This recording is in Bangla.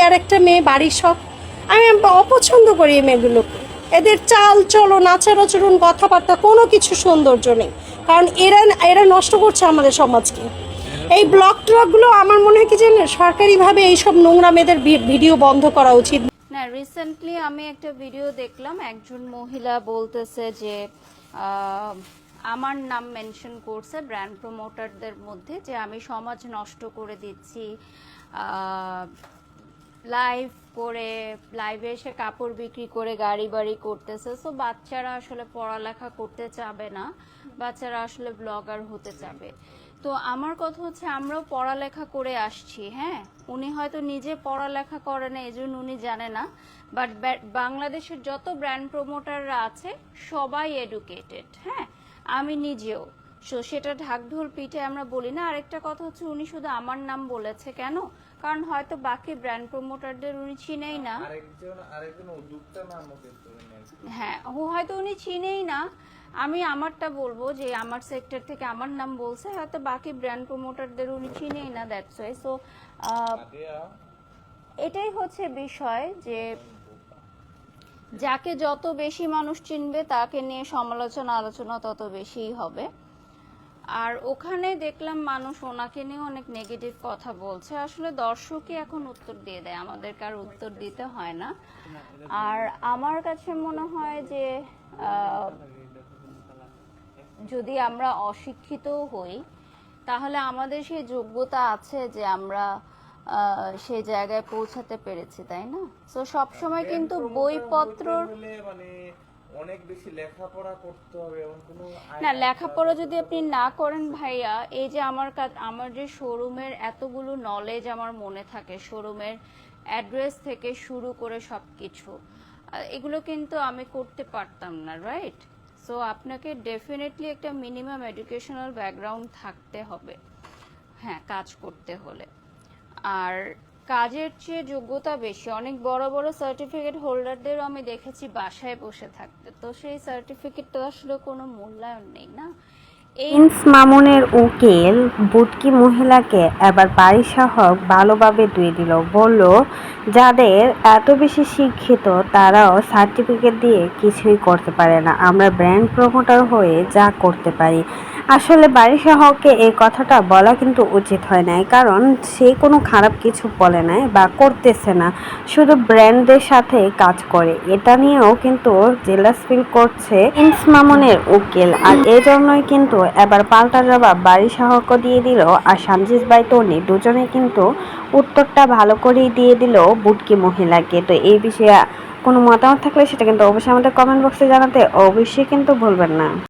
আর একটা মেয়ে বাড়ির সব, আমি অপছন্দ করি এই মেয়েগুলোকে। এদের চাল চলন আচার আচরণ কথাবার্তা কোনো কিছু সৌন্দর্য নেই, কারণ এরা এরা নষ্ট করছে আমাদের সমাজকে। এই ব্লগ ট্রকগুলো আমার মনে হয় কি জানেন, সরকারিভাবে এইসব নোংরা মেয়েদের ভিডিও বন্ধ করা উচিত। না, রিসেন্টলি আমি একটা ভিডিও দেখলাম, একজন মহিলা বলতেছে যে আমার নাম মেনশন করছে ব্র্যান্ড প্রমোটারদের মধ্যে, যে আমি সমাজ নষ্ট করে দিচ্ছি, লাইভ করে লাইভে এসে কাপড় বিক্রি করে গাড়ি বাড়ি করতেছে। সো বাচ্চারা আসলে পড়ালেখা করতে চাবে না, বাচ্চারা আসলে ব্লগার হতে চাবে। তো আমার কথা হচ্ছে, আমরাও পড়ালেখা করে আসছি। হ্যাঁ, উনি হয়তো নিজে পড়ালেখা করে না, এই জন্য উনি জানে না, বাট বাংলাদেশের যত ব্র্যান্ড প্রমোটাররা আছে সবাই এডুকেটেড। হ্যাঁ, আমি নিজেও। সো সেটা ঢাকঢোল পিঠে আমরা বলি না। আরেকটা কথা হচ্ছে, উনি শুধু আমার নাম বলেছে কেন, কারণ হয়তো বাকি ব্র্যান্ড প্রমোটারদের উনি চিনেই না। হ্যাঁ, হয়তো উনি চিনেই না। আমি আমারটা বলবো যে আমার সেক্টর থেকে আমার নাম বলছে, হয়তো বাকি ব্র্যান্ড প্রমোটারদের উনি চিনেই না, দ্যাটস ওয়াই। সো এটাই হচ্ছে বিষয়, যে যাকে যত বেশি মানুষ চিনবে তাকে নিয়ে সমালোচনা আলোচনা তত বেশিই হবে। আর ওখানে দেখলাম মানুষ ওনাকে নিয়ে অনেক নেগেটিভ কথা বলছে। আসলে দর্শকই এখন উত্তর দিয়ে দেয়, আমাদেরকে আর উত্তর দিতে হয় না। আর আমার কাছে মনে হয় যে যদি আমরা অশিক্ষিত হই, তাহলে আমাদের সেই যোগ্যতা আছে যে আমরা সেই জায়গায় পৌঁছাতে পেরেছি, তাই না? তো সবসময় কিন্তু বইপত্র মানে অনেক বেশি লেখাপড়া করতে হবে এমন কোনো না। লেখাপড়া যদি আপনি না করেন ভাইয়া, এই যে আমার যে শোরুমের এতগুলো নলেজ আমার মনে থাকে, শোরুমের অ্যাড্রেস থেকে শুরু করে সবকিছু, এগুলো কিন্তু আমি করতে পারতাম না, রাইট? সো আপনাকে ডেফিনেটলি একটা মিনিমাম এডুকেশনাল ব্যাকগ্রাউন্ড থাকতে হবে, হ্যাঁ, কাজ করতে হলে। আর কাজের চেয়ে যোগ্যতা বেশি। অনেক বড় বড় সার্টিফিকেট হোল্ডারদেরও আমি দেখেছি বাসায় বসে থাকতে, তো সেই সার্টিফিকেটটা আসলে কোনো মূল্যায়ন নেই না। প্রিন্স মামুনের উকিল বুটকি মহিলাকে এবার বাড়িসহ ভালোভাবে ধুয়ে দিল। বলল, যাদের এত বেশি শিক্ষিত তারাও সার্টিফিকেট দিয়ে কিছুই করতে পারে না, আমরা ব্র্যান্ড প্রমোটার হয়ে যা করতে পারি। আসলে বাড়িসহকে এই কথাটা বলা কিন্তু উচিত হয় নাই, কারণ সে কোনো খারাপ কিছু বলে নাই বা করতেছে না, শুধু ব্র্যান্ডদের সাথে কাজ করে। এটা নিয়েও কিন্তু জেলাস ফিল করছে প্রিন্স মামুনের উকিল। আর এজন্যই কিন্তু এবার পাল্টা জবাব বাড়িসহকে দিয়ে দিল। আর সামজিদ ভাই টনি দুজনে কিন্তু উত্তরটা ভালো করেই দিয়ে দিল বুটকি মহিলাকে। তো এই বিষয়ে কোনো মতামত থাকলে সেটা কিন্তু অবশ্যই আমাদের কমেন্ট বক্সে জানাতে অবশ্যই কিন্তু ভুলবেন না।